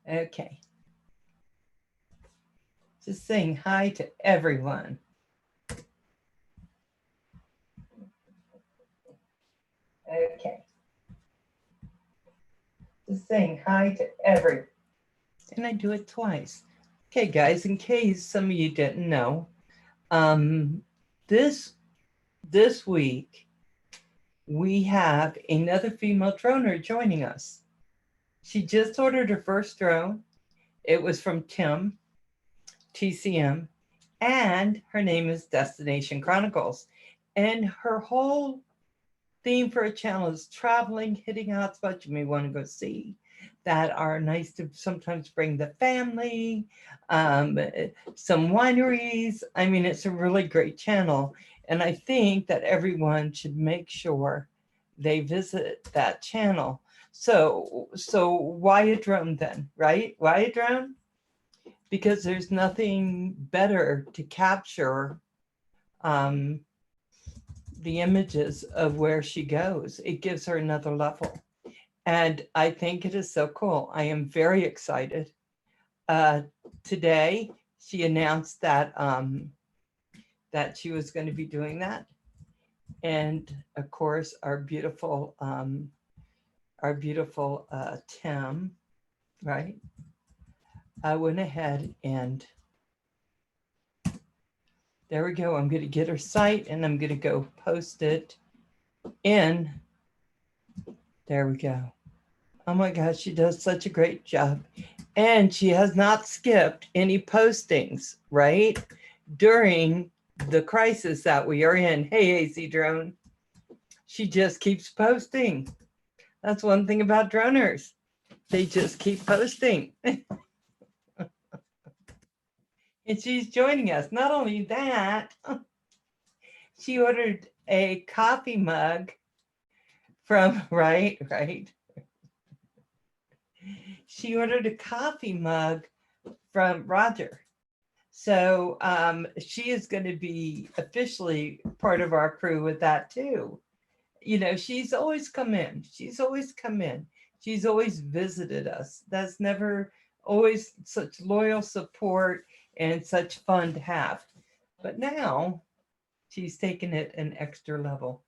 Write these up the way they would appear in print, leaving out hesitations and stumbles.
Okay. Just saying hi to everyone. Okay. Just saying hi to everyone. And I do it twice. Okay, guys, in case some of you didn't know, um, this this week we have another female droner joining us. She just ordered her first drone. It was from Tim, TCM, and her name is Destination Chronicles. And her whole theme for a channel is traveling, hitting hotspots you may want to go see that are nice to sometimes bring the family, um, some wineries. I mean, it's a really great channel. And I think that everyone should make sure they visit that channel. So why a drone then, right? Why a drone? Because there's nothing better to capture um, the images of where she goes. It gives her another level. And I think it is so cool. I am very excited. Uh, Today, she announced that she was going to be doing that. And of course, our beautiful Tim, right? I went ahead and there we go. I'm going to get her site and I'm going to go post it in. There we go. Oh my gosh, she does such a great job. And she has not skipped any postings, right? During the crisis that we are in. Hey, AC Drone. She just keeps posting. That's one thing about droners. They just keep posting. And she's joining us. Not only that, she ordered a coffee mug from, right. She ordered a coffee mug from Roger. So she is going to be officially part of our crew with that too. You know, she's always come in. She's always come in. She's always visited us. That's never always such loyal support and such fun to have. But now she's taken it an extra level.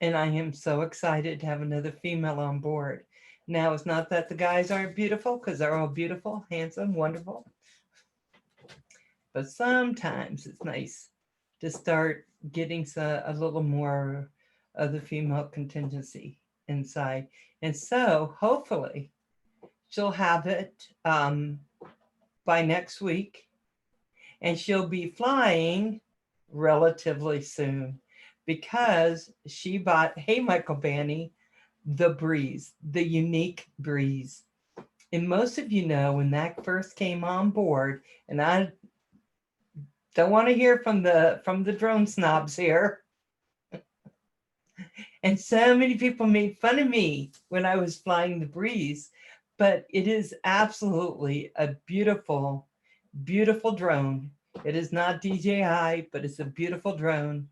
And I am so excited to have another female on board. Now, it's not that the guys aren't beautiful, because they're all beautiful, handsome, wonderful. But sometimes it's nice to start getting a little more of the female contingency inside. And so hopefully she'll have it by next week, and she'll be flying relatively soon because she bought, hey, Michael Banny, the Breeze, the unique Breeze. And most of you know when that first came on board, and I don't want to hear from the drone snobs here. And so many people made fun of me when I was flying the Breeze, but it is absolutely a beautiful, beautiful drone. It is not DJI, but it's a beautiful drone,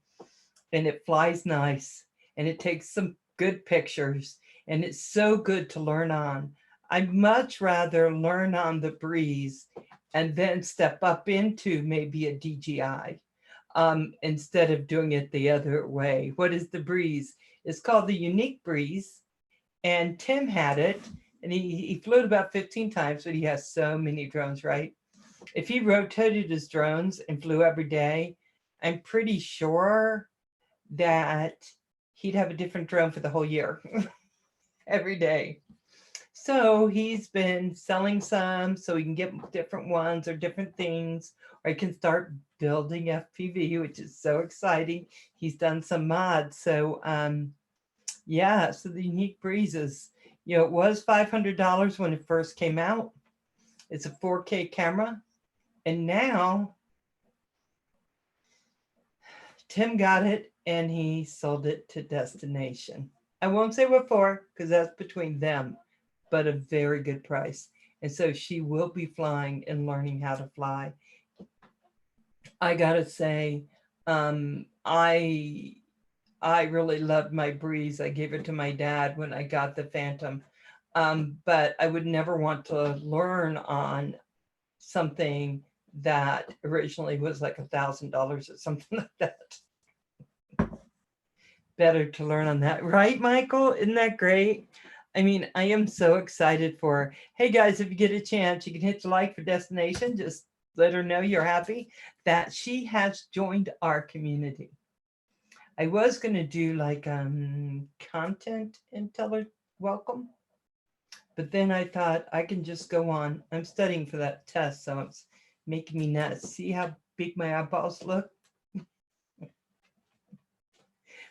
and it flies nice, and it takes some good pictures, and it's so good to learn on. I'd much rather learn on the Breeze and then step up into maybe a DJI instead of doing it the other way. What is the Breeze? It's called the Unique Breeze, and Tim had it, and he flew it about 15 times, but he has so many drones, right? If he rotated his drones and flew every day, I'm pretty sure that he'd have a different drone for the whole year, every day. So he's been selling some so he can get different ones or different things, or he can start building FPV, which is so exciting. He's done some mods. So yeah, so the Unique Breezes, you know, it was $500 when it first came out. It's a 4K camera. And now Tim got it and he sold it to Destination. I won't say what for because that's between them, but a very good price. And so she will be flying and learning how to fly. I gotta say, I really loved my Breeze. I gave it to my dad when I got the Phantom. But I would never want to learn on something that originally was like $1,000 or something like that. Better to learn on that, right, Michael? Isn't that great? I mean, I am so excited for, hey guys, if you get a chance, you can hit the like for Destination. Just let her know you're happy that she has joined our community. I was going to do like content and tell her welcome, but then I thought I can just go on. I'm studying for that test, so it's making me nuts. See how big my eyeballs look?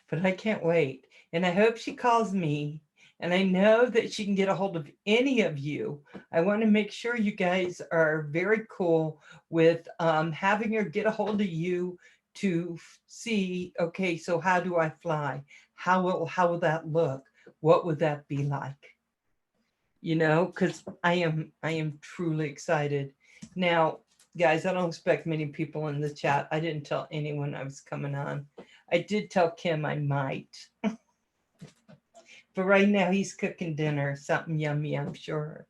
But I can't wait. And I hope she calls me. And I know that she can get a hold of any of you. I want to make sure you guys are very cool with having her get a hold of you to see, okay, so how do I fly? How will that look? What would that be like? You know, because I am truly excited. Now, guys, I don't expect many people in the chat. I didn't tell anyone I was coming on. I did tell Kim I might. But right now he's cooking dinner, something yummy, I'm sure.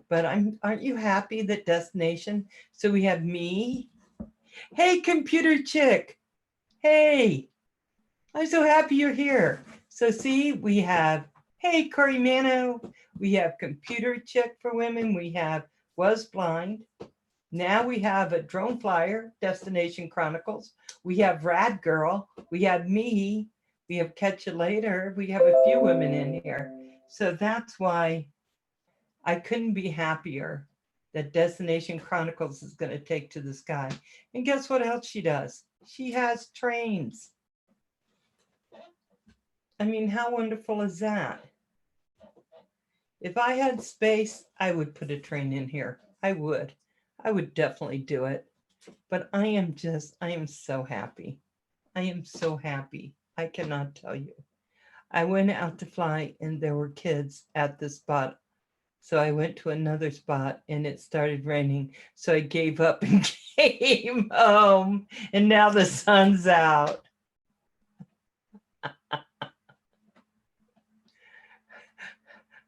But aren't you happy that Destination? So we have me. Hey, computer chick. Hey, I'm so happy you're here. So see, we have, hey, Corey Mano. We have computer chick for women. We have was blind. Now we have a drone flyer, Destination Chronicles. We have Rad Girl. We have me. We have Catch You Later. We have a few women in here. So that's why I couldn't be happier that Destination Chronicles is going to take to the sky. And guess what else she does? She has trains. I mean, how wonderful is that? If I had space, I would put a train in here. I would definitely do it. But I am so happy. I am so happy. I cannot tell you. I went out to fly and there were kids at this spot. So I went to another spot and it started raining. So I gave up and came home. And now the sun's out.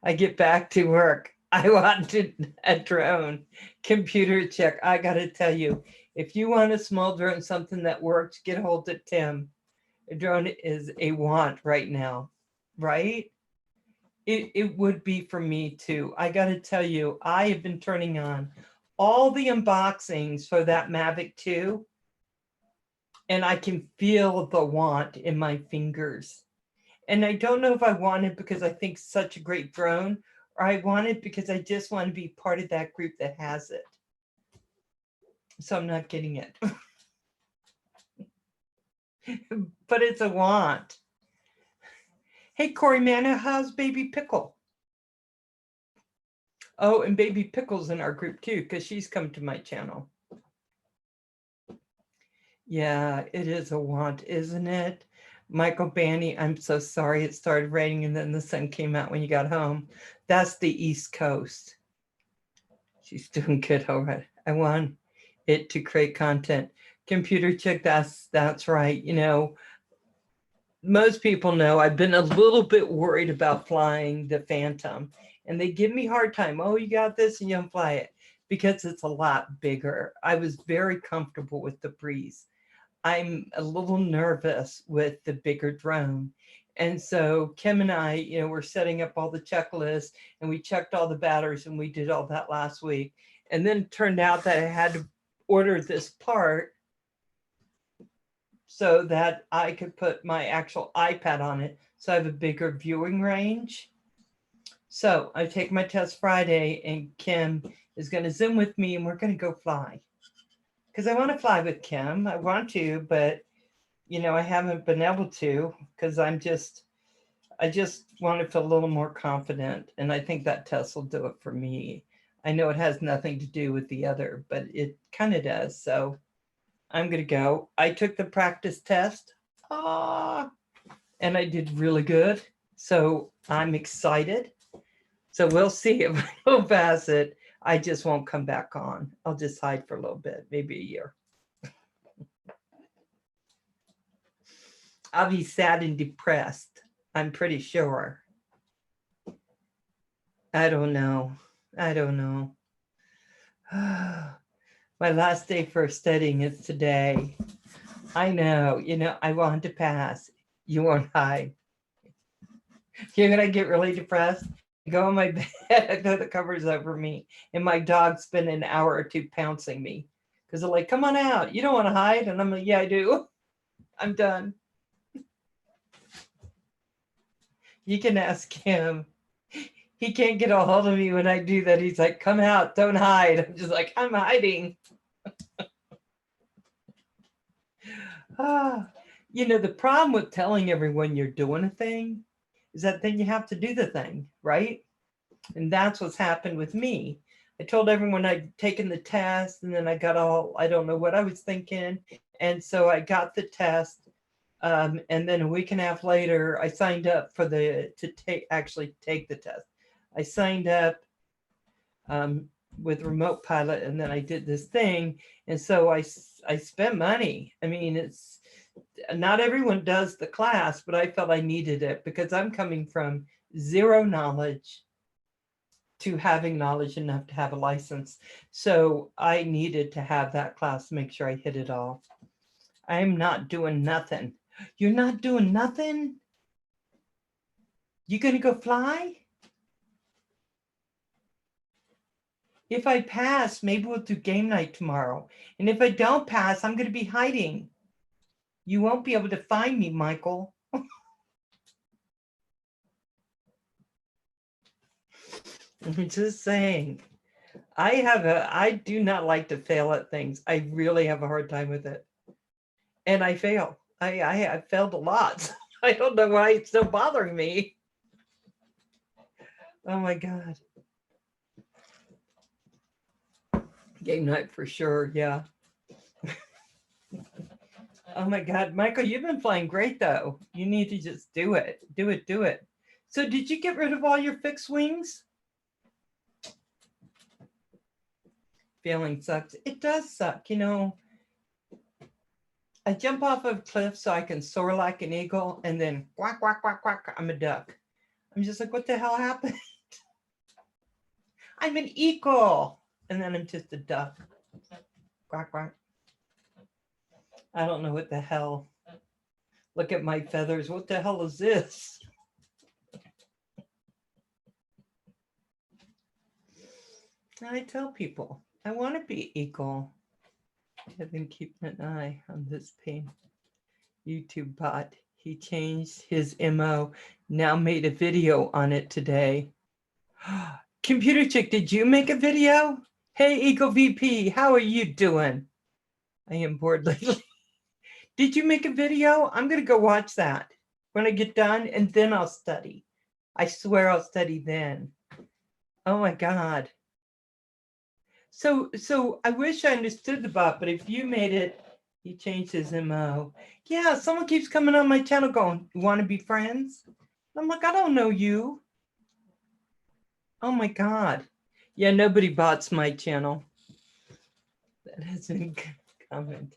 I get back to work. I wanted a drone. Computer check. I got to tell you, if you want a small drone, something that works, get a hold of Tim. A drone is a want right now, right? It would be for me too. I got to tell you, I have been turning on all the unboxings for that Mavic 2, and I can feel the want in my fingers. And I don't know if I want it because I think such a great drone, or I want it because I just want to be part of that group that has it. So I'm not getting it. But it's a want. Hey, Corey Manna, how's Baby Pickle? Oh, and Baby Pickle's in our group too, because she's come to my channel. Yeah, it is a want, isn't it? Michael Banny, I'm so sorry it started raining and then the sun came out when you got home. That's the East Coast. She's doing good already. I want it to create content. Computer chick, that's right. You know, most people know I've been a little bit worried about flying the Phantom, and they give me a hard time. Oh, you got this and you don't fly it because it's a lot bigger. I was very comfortable with the Breeze. I'm a little nervous with the bigger drone. And so Kim and I, you know, we're setting up all the checklists and we checked all the batteries and we did all that last week. And then it turned out that I had to order this part so that I could put my actual iPad on it. So I have a bigger viewing range. So I take my test Friday and Kim is going to Zoom with me and we're going to go fly. Because I want to fly with Kim. I want to, but you know, I haven't been able to because I just want to feel a little more confident. And I think that test will do it for me. I know it has nothing to do with the other, but it kind of does. So I'm going to go. I took the practice test and I did really good. So I'm excited. So we'll see if I don't pass it. I just won't come back on. I'll just hide for a little bit, maybe a year. I'll be sad and depressed, I'm pretty sure. I don't know. I don't know. My last day for studying is today. I know, I want to pass. You won't hide. You're gonna get really depressed. I go on my bed, I throw the covers over me, and my dog spent an hour or two pouncing me. Because they're like, come on out. You don't want to hide. And I'm like, yeah, I do. I'm done. You can ask him. He can't get a hold of me when I do that. He's like, come out, don't hide. I'm just like, I'm hiding. Ah, the problem with telling everyone you're doing a thing is that then you have to do the thing, right? And that's what's happened with me. I told everyone I'd taken the test, and then I got I don't know what I was thinking. And so I got the test. And then a week and a half later, I signed up actually take the test. I signed up with Remote Pilot, and then I did this thing. And so I spent money. I mean, it's not everyone does the class, but I felt I needed it because I'm coming from zero knowledge to having knowledge enough to have a license. So I needed to have that class to make sure I hit it all. I'm not doing nothing. You're not doing nothing? You gonna go fly? If I pass, maybe we'll do game night tomorrow. And if I don't pass, I'm gonna be hiding. You won't be able to find me, Michael. I'm just saying. I do not like to fail at things. I really have a hard time with it. And I fail. I failed a lot. I don't know why it's still bothering me. Oh my God. Game night for sure, yeah. Oh my God, Michael, you've been flying great though. You need to just do it. Do it, do it. So did you get rid of all your fixed wings? Failing sucks. It does suck, I jump off of a cliff so I can soar like an eagle, and then quack, quack, quack, quack, I'm a duck. I'm just like, what the hell happened? I'm an eagle. And then I'm just a duck. Quack, quack. I don't know what the hell. Look at my feathers. What the hell is this? I tell people, I want to be equal. I've been keeping an eye on this pain. YouTube bot. He changed his MO. Now made a video on it today. Computer Chick, did you make a video? Hey, Eco VP, how are you doing? I am bored lately. Did you make a video? I'm going to go watch that when I get done, and then I'll study. I swear I'll study then. Oh my God. So I wish I understood the bot, but if you made it, he changed his MO. Yeah, someone keeps coming on my channel going, you want to be friends? I'm like, I don't know you. Oh my God. Yeah, nobody bots my channel. That has been commented.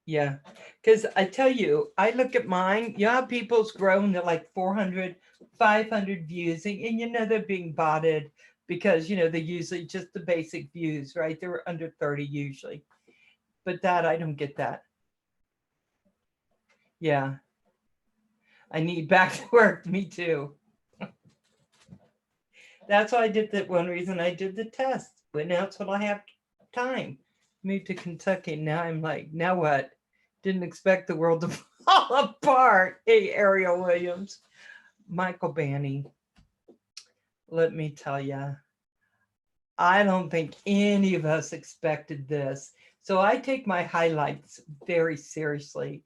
Yeah, because I tell you, I look at mine, people's grown to like 400, 500 views, and they're being botted because, they usually just the basic views, right? They're under 30 usually. But that, I don't get that. Yeah. I need back to work. Me too. That's why I did that. One reason I did the test. But now it's when I have time. Moved to Kentucky. Now I'm like, now what? Didn't expect the world to fall apart. Hey, Ariel Williams. Michael Banny. Let me tell you, I don't think any of us expected this. So I take my highlights very seriously.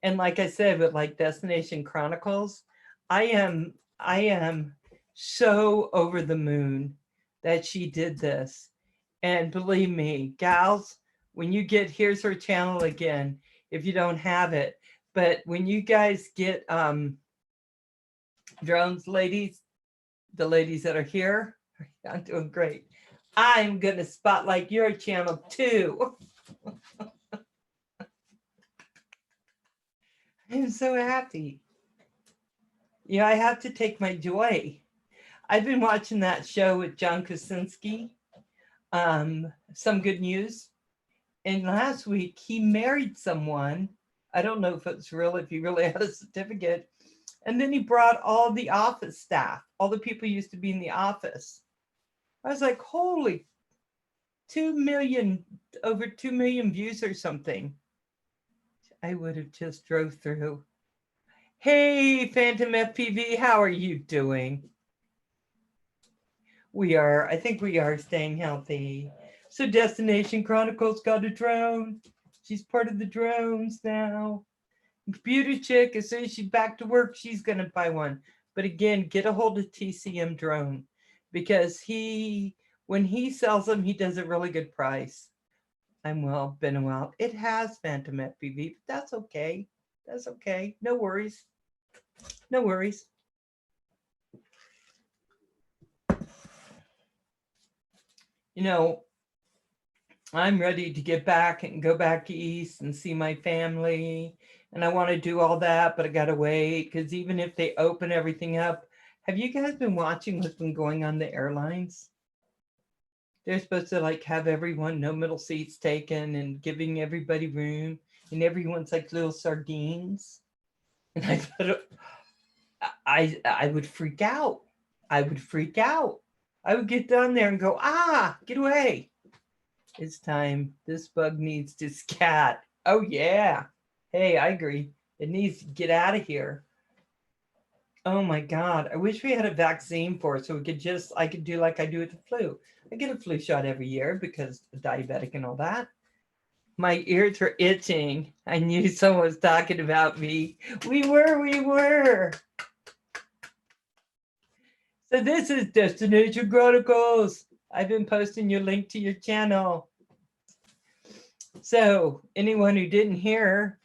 And like I said, with like Destination Chronicles, I am so over the moon that she did this. And believe me, gals, when you get, here's her channel again, if you don't have it, but when you guys get drones, ladies, the ladies that are here, I'm doing great. I'm going to spotlight your channel too. I'm so happy. I have to take my joy. I've been watching that show with John Krasinski, Some Good News. And last week he married someone. I don't know if it's real, if he really had a certificate. And then he brought all the office staff, all the people who used to be in the office. I was like, holy, 2 million, over 2 million views or something. I would have just drove through. Hey, Phantom FPV, how are you doing? I think we are staying healthy. So Destination Chronicles got a drone. She's part of the drones now. Computer chick, as soon as she's back to work, she's going to buy one. But again, get a hold of TCM drone because when he sells them, he does a really good price. Been a while. It has Phantom FPV, but that's okay. That's okay. No worries. No worries. You know, I'm ready to get back and go back east and see my family. And I want to do all that, but I got to wait because even if they open everything up, have you guys been watching what's been going on the airlines? They're supposed to like have everyone, no middle seats taken and giving everybody room. And everyone's like little sardines. And I would freak out. I would freak out. I would get down there and go, get away. It's time. This bug needs to scat. Oh, yeah. Hey, I agree. It needs to get out of here. Oh, my God. I wish we had a vaccine for it so I could do like I do with the flu. I get a flu shot every year because I'm diabetic and all that. My ears were itching. I knew someone was talking about me. We were. So this is Destination Chronicles. I've been posting your link to your channel. So anyone who didn't hear,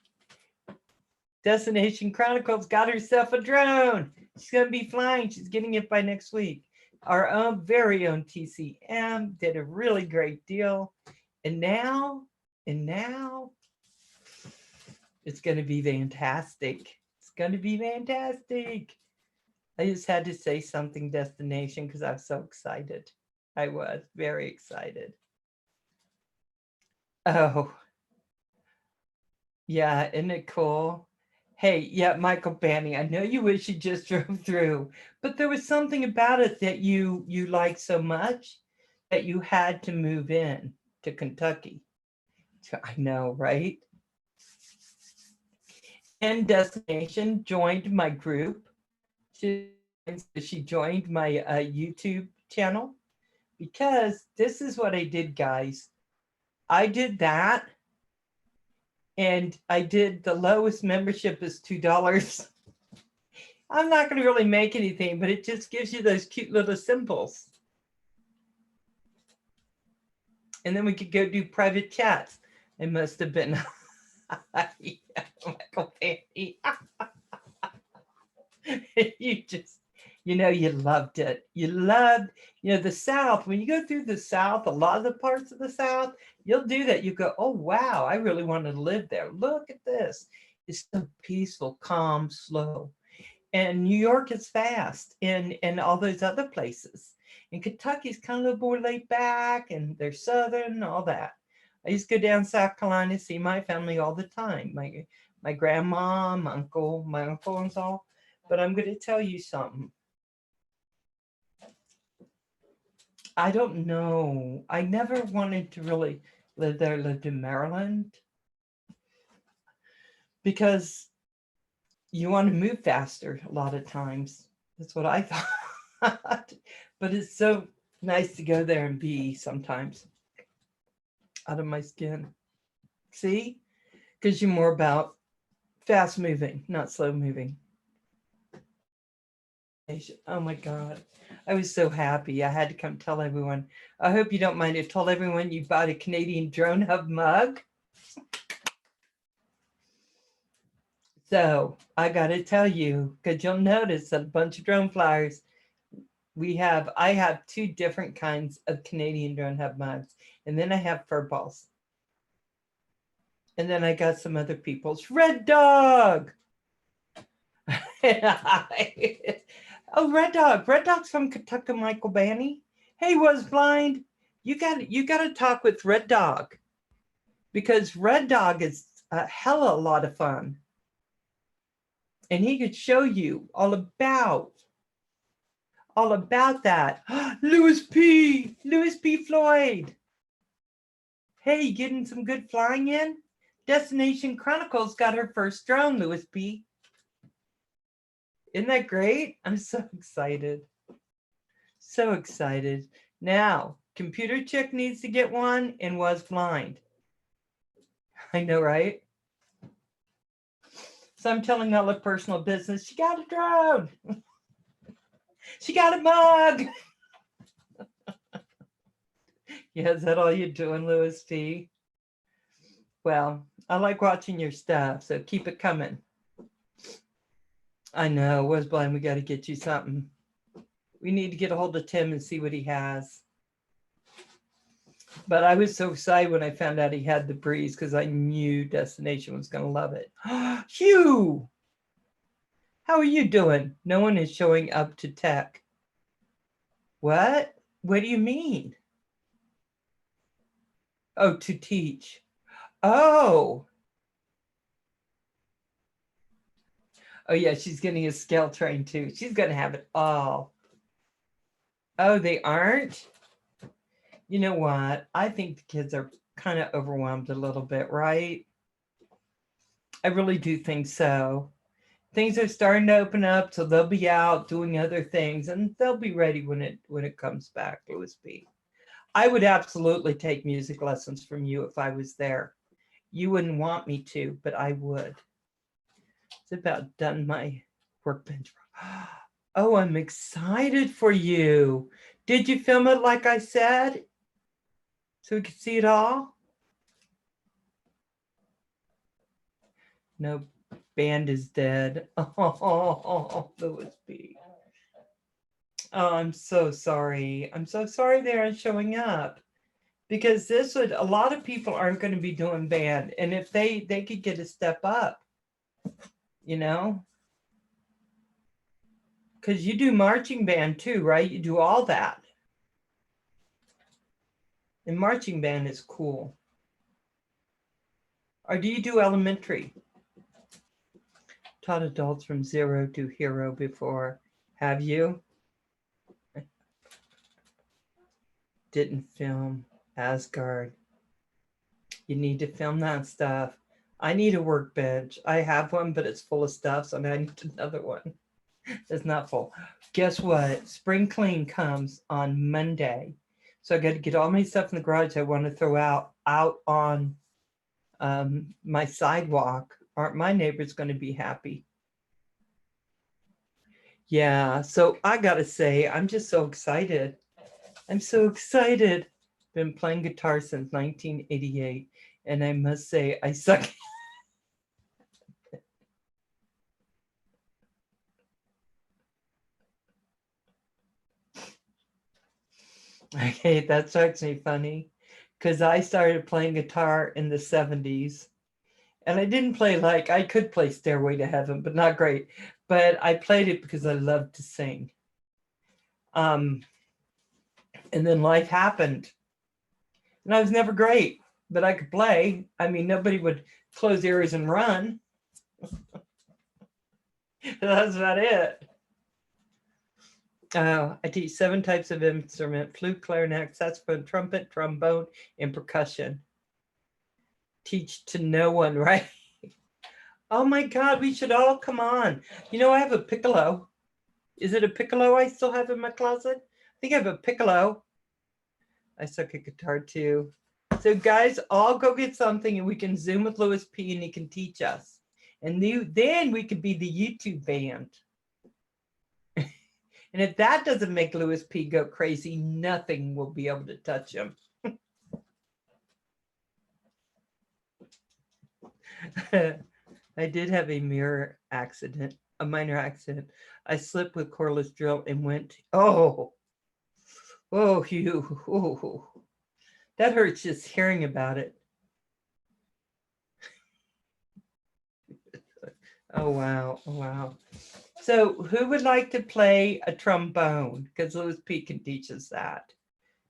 Destination Chronicles got herself a drone. She's going to be flying. She's getting it by next week. Our very own TCM did a really great deal. And now, it's going to be fantastic. It's going to be fantastic. I just had to say something, Destination, because I was so excited. I was very excited. Oh, yeah, isn't it cool? Hey, yeah, Michael Banning, I know you wish you just drove through, but there was something about it that you liked so much that you had to move in to Kentucky. I know, right? And Destination joined my group. She joined my YouTube channel because this is what I did, guys. I did that. And I did the lowest membership is $2. I'm not going to really make anything, but it just gives you those cute little symbols. And then we could go do private chats. It must have been Michael Panty. You just, you loved it. You loved, the South. When you go through the South, a lot of the parts of the South, you'll do that. You go, oh, wow, I really want to live there. Look at this. It's so peaceful, calm, slow. And New York is fast, and all those other places. And Kentucky's kind of more laid back, and they're Southern and all that. I used to go down South Carolina to see my family all the time. My grandma, my uncle and all. But I'm going to tell you something. I don't know. I never wanted to really live there. I lived in Maryland because you want to move faster a lot of times. That's what I thought. But it's so nice to go there and be sometimes out of my skin. See? Because you're more about fast moving, not slow moving. Oh my God. I was so happy. I had to come tell everyone. I hope you don't mind. I told everyone you bought a Canadian Drone Hub mug. So I got to tell you, because you'll notice a bunch of drone flyers. I have 2 different kinds of Canadian Drone Hub mugs. And then I have fur balls. And then I got some other people's Red Dog. Oh, Red Dog. Red Dog's from Kentucky, Michael Banny. Hey, Was Blind. You got to talk with Red Dog, because Red Dog is a hella lot of fun. And he could show you all about that. Louis P. Floyd. Hey, getting some good flying in? Destination Chronicles got her first drone, Louis P. Isn't that great? I'm so excited. So excited. Now, Computer Chick needs to get one and Was blind. I know, right? So I'm telling all her personal business. She got a drone. She got a mug. Yeah, is that all you're doing, Louis P? Well, I like watching your stuff, so keep it coming. I know, Was blind, we got to get you something. We need to get a hold of Tim and see what he has. But I was so excited when I found out he had the breeze, because I knew Destination was going to love it. Hugh! How are you doing? No one is showing up to tech. What? What do you mean? Oh, to teach. Oh. Oh, yeah, she's getting a scale train too. She's going to have it all. Oh, they aren't? You know what? I think the kids are kind of overwhelmed a little bit, right? I really do think so. Things are starting to open up, so they'll be out doing other things, and they'll be ready when it comes back, Louis B. I would absolutely take music lessons from you if I was there. You wouldn't want me to, but I would. It's about done my workbench. Oh, I'm excited for you. Did you film it like I said? So we could see it all? No, band is dead. Oh, Louis B. Oh, I'm so sorry. I'm so sorry they aren't showing up. Because a lot of people aren't going to be doing band. And if they could get a step up, you know? Because you do marching band too, right? You do all that. And marching band is cool. Or do you do elementary? Taught adults from zero to hero before. Have you? Didn't film Asgard. You need to film that stuff. I need a workbench. I have one, but it's full of stuff, so now I need another one. It's not full. Guess what? Spring clean comes on Monday. So I got to get all my stuff in the garage I want to throw out on my sidewalk. Aren't my neighbors going to be happy? Yeah, so I got to say, I'm just so excited. I'm so excited. Been playing guitar since 1988, and I must say, I suck. Okay, that's actually funny, because I started playing guitar in the 70s. And I didn't play I could play Stairway to Heaven, but not great. But I played it because I loved to sing. And then life happened. And I was never great, but I could play. I mean, nobody would close ears and run. That's about it. I teach 7 types of instrument: flute, clarinet, saxophone, trumpet, trombone, and percussion. Teach to no one, right? Oh my God, we should all come on. You know, I have a piccolo. Is it a piccolo I still have in my closet? I think I have a piccolo. I suck at guitar too. So guys, all go get something and we can Zoom with Louis P and he can teach us. And then we could be the YouTube band. And if that doesn't make Louis P go crazy, nothing will be able to touch him. I did have a minor accident. I slipped with cordless drill and went, oh, Hugh. Oh, that hurts just hearing about it. Oh, wow. Oh, wow. So who would like to play a trombone? Because Louis P can teach us that.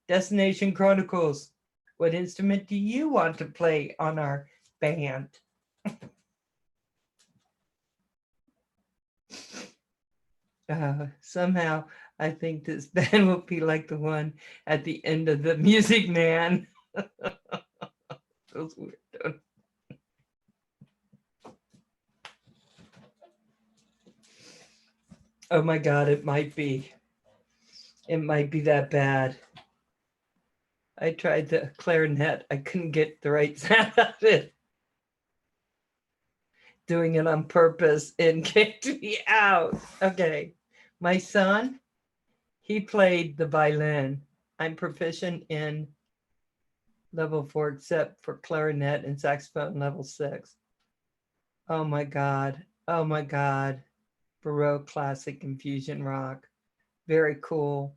Destination Chronicles. What instrument do you want to play on our band? Somehow I think this band will be like the one at the end of The Music Man. Those weird. Oh my God, it might be. It might be that bad. I tried the clarinet. I couldn't get the right sound out of it. Doing it on purpose and kicked me out. Okay. My son, he played the violin. I'm proficient in level 4, except for clarinet and saxophone level 6. Oh my God. Oh my God. Baroque, classic, and fusion rock. Very cool.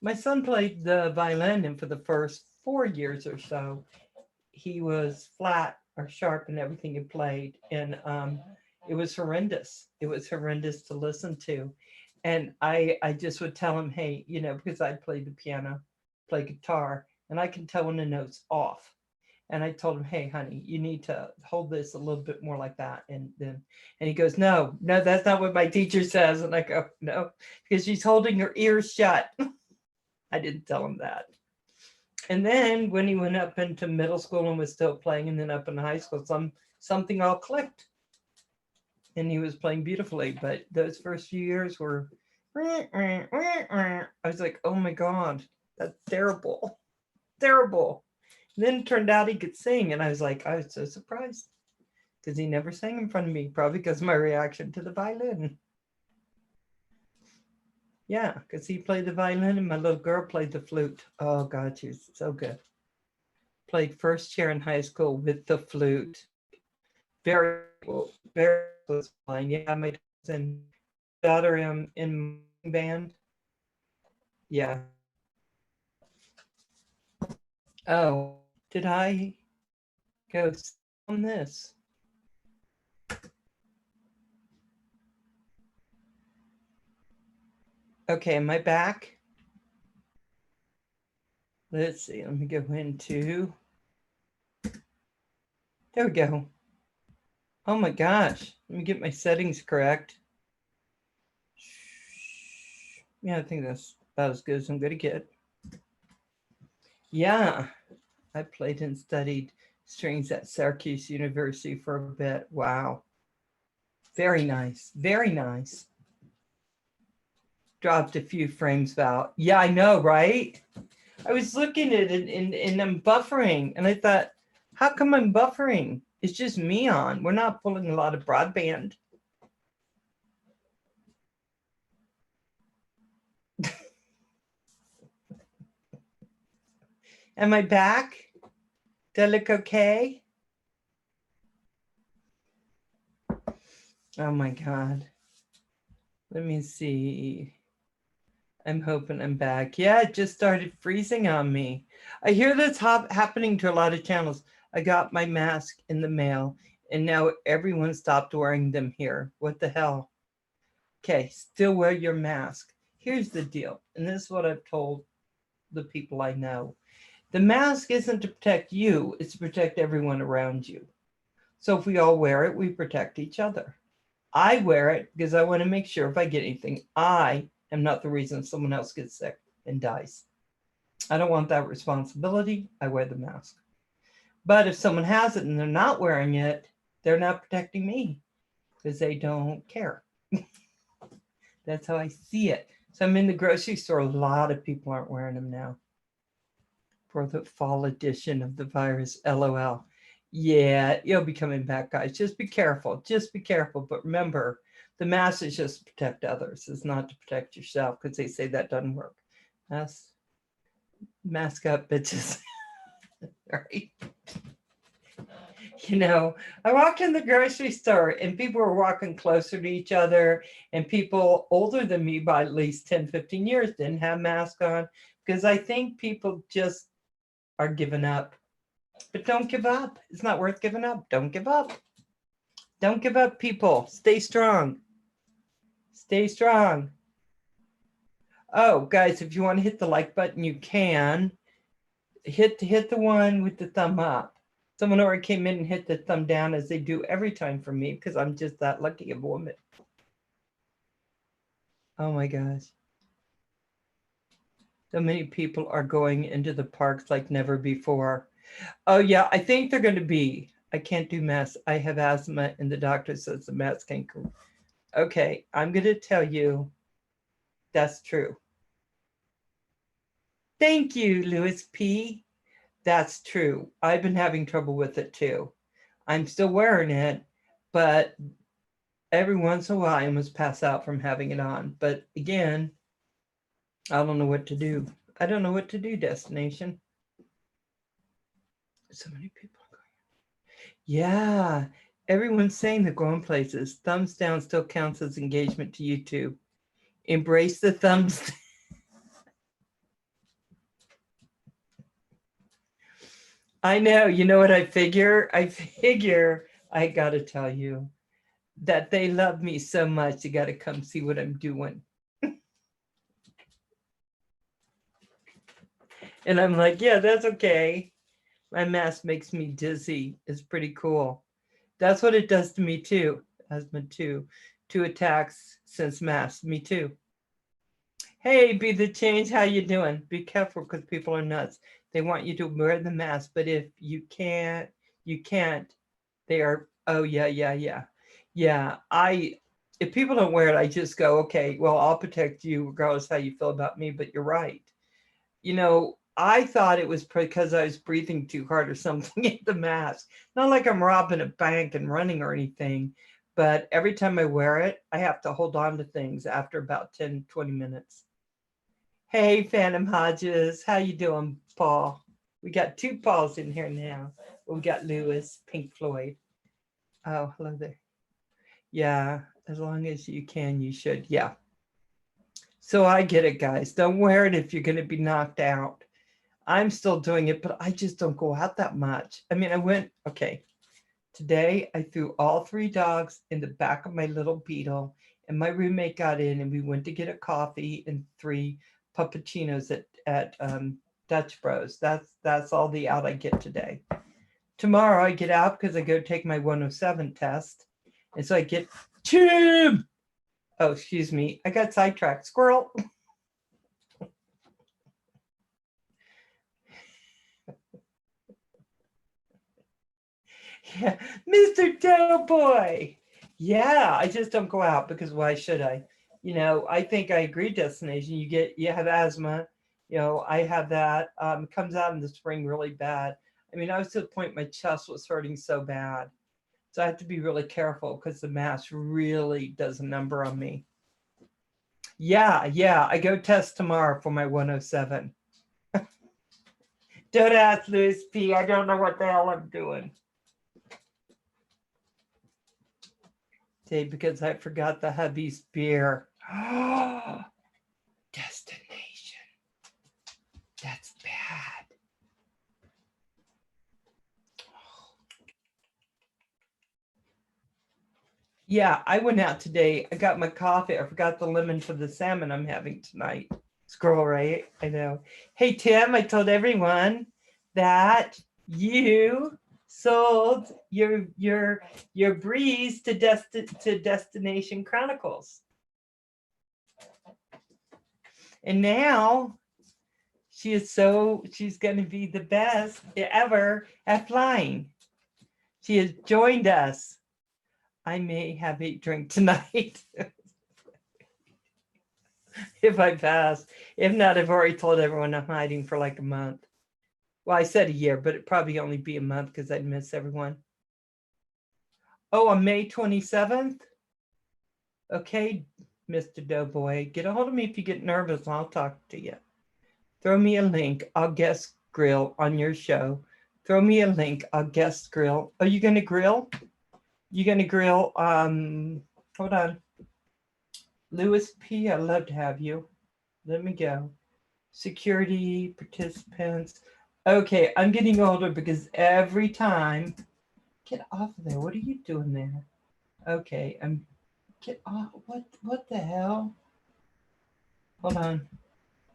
My son played the violin, and for the first 4 years or so, he was flat or sharp in everything he played. And it was horrendous. It was horrendous to listen to. And I just would tell him, hey, you know, because I played the piano, play guitar, and I can tell when a note's off. And I told him, hey, honey, you need to hold this a little bit more like that. And he goes, no, that's not what my teacher says. And I go, no, because she's holding her ears shut. I didn't tell him that. And then when he went up into middle school and was still playing, and then up in high school, something all clicked. And he was playing beautifully. But those first few years were, I was like, oh my God, that's terrible. Terrible. And then it turned out he could sing. And I was so surprised because he never sang in front of me, probably because of my reaction to the violin. Yeah, because he played the violin and my little girl played the flute. Oh God, she's so good. Played first chair in high school with the flute. Very cool. Very close line. Yeah, my daughter in band. Yeah. Oh, did I go on this? Okay, am I back? Let's see. Let me go into. There we go. Oh my gosh. Let me get my settings correct. Yeah, I think that's about as good as I'm going to get. Yeah, I played and studied strings at Syracuse University for a bit. Wow. Very nice. Very nice. Dropped a few frames out. Yeah, I know, right? I was looking at it and I'm buffering. And I thought, how come I'm buffering? It's just me on. We're not pulling a lot of broadband. Am I back? Do I look okay? Oh my God. Let me see. I'm hoping I'm back. Yeah, it just started freezing on me. I hear that's happening to a lot of channels. I got my mask in the mail and now everyone stopped wearing them here. What the hell? Okay, still wear your mask. Here's the deal. And this is what I've told the people I know. The mask isn't to protect you, it's to protect everyone around you. So if we all wear it, we protect each other. I wear it because I want to make sure if I get anything, I am not the reason someone else gets sick and dies. I don't want that responsibility. I wear the mask. But if someone has it and they're not wearing it, they're not protecting me because they don't care. That's how I see it. So I'm in the grocery store. A lot of people aren't wearing them now for the fall edition of the virus. LOL. Yeah, you'll be coming back, guys. Just be careful. Just be careful. But remember, the mask is just to protect others. It's not to protect yourself because they say that doesn't work. Mask up, bitches. Right? You know, I walked in the grocery store and people were walking closer to each other, and people older than me by at least 10, 15 years didn't have masks on because I think people just are giving up. But don't give up. It's not worth giving up. Don't give up. Don't give up, people. Stay strong. Stay strong. Oh, guys, if you want to hit the like button, you can. Hit the one with the thumb up. Someone already came in and hit the thumb down, as they do every time for me, because I'm just that lucky of a woman. Oh my gosh. So many people are going into the parks like never before. Oh yeah, I think they're going to be. I can't do masks. I have asthma and the doctor says the mask can't. Okay, I'm going to tell you that's true. Thank you, Louis P. That's true. I've been having trouble with it too. I'm still wearing it, but every once in a while I must pass out from having it on. But again, I don't know what to do. I don't know what to do, Destination. So many people are going. Yeah, everyone's saying they're going places. Thumbs down still counts as engagement to YouTube. Embrace the thumbs. I know. You know what I figure? I got to tell you that they love me so much. You got to come see what I'm doing. And I'm like, yeah, that's okay. My mask makes me dizzy. It's pretty cool. That's what it does to me too. Asthma too. 2 attacks since mask. Me too. Hey, be the change. How you doing? Be careful because people are nuts. They want you to wear the mask, but if you can't, you can't. They are. Oh yeah, yeah, yeah, yeah. If people don't wear it, I just go, okay. Well, I'll protect you regardless how you feel about me. But you're right. You know, I thought it was because I was breathing too hard or something in the mask. Not like I'm robbing a bank and running or anything, but every time I wear it, I have to hold on to things after about 10, 20 minutes. Hey, Phantom Hodges, how you doing, Paul? We got 2 Pauls in here now. We got Lewis, Pink Floyd. Oh, hello there. Yeah, as long as you can, you should. Yeah. So I get it, guys. Don't wear it if you're going to be knocked out. I'm still doing it, but I just don't go out that much. I mean, okay, today I threw all 3 dogs in the back of my little Beetle, and my roommate got in, and we went to get a coffee and 3 puppuccinos at Dutch Bros. That's all the out I get today. Tomorrow I get out because I go take my 107 test, and so I get Jim. Oh, excuse me, I got sidetracked. Squirrel. Yeah, Mr. Doughboy. Yeah, I just don't go out because why should I? You know, I think I agree, Destination. You have asthma. You know, I have that. It comes out in the spring really bad. I mean, I was to the point my chest was hurting so bad. So I have to be really careful because the mask really does a number on me. Yeah, yeah. I go test tomorrow for my 107. Don't ask Louis P. I don't know what the hell I'm doing. Because I forgot the hubby's beer. Destination. That's bad. Yeah, I went out today. I got my coffee. I forgot the lemon for the salmon I'm having tonight. Scroll right. I know. Hey Tim, I told everyone that you sold your breeze to Destination Chronicles. And now she's going to be the best ever at flying. She has joined us. I may have a drink tonight if I pass. If not, I've already told everyone I'm hiding for like a month. Well, I said a year, but it'd probably only be a month because I'd miss everyone. Oh, on May 27th? Okay, Mr. Doughboy, get a hold of me if you get nervous and I'll talk to you. Throw me a link. I'll guest grill on your show. Throw me a link. I'll guest grill. Are you going to grill? You going to grill? Hold on. Louis P, I'd love to have you. Let me go. Security, participants. Okay, I'm getting older because every time, get off of there. What are you doing there? Okay, I'm Get off. What the hell? Hold on.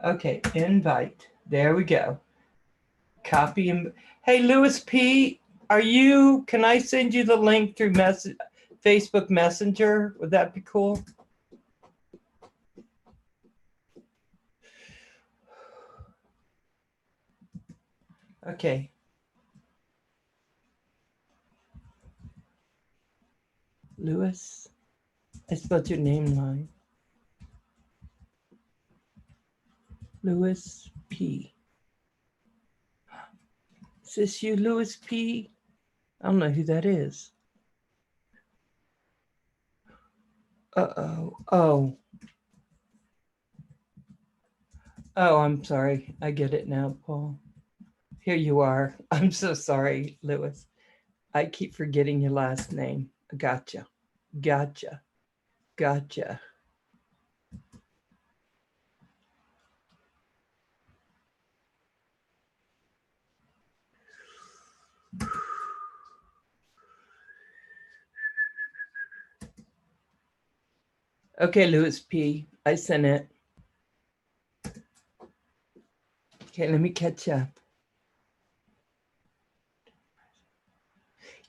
Okay, invite. There we go. Copy and hey, Louis P, can I send you the link through Facebook Messenger? Would that be cool? Okay. Louis, I spelled your name wrong. Louis P. Is this you, Louis P? I don't know who that is. Uh-oh. Oh. Oh, I'm sorry. I get it now, Paul. Here you are. I'm so sorry, Louis. I keep forgetting your last name. Gotcha. Gotcha. Gotcha. Okay, Louis P. I sent it. Okay, let me catch up.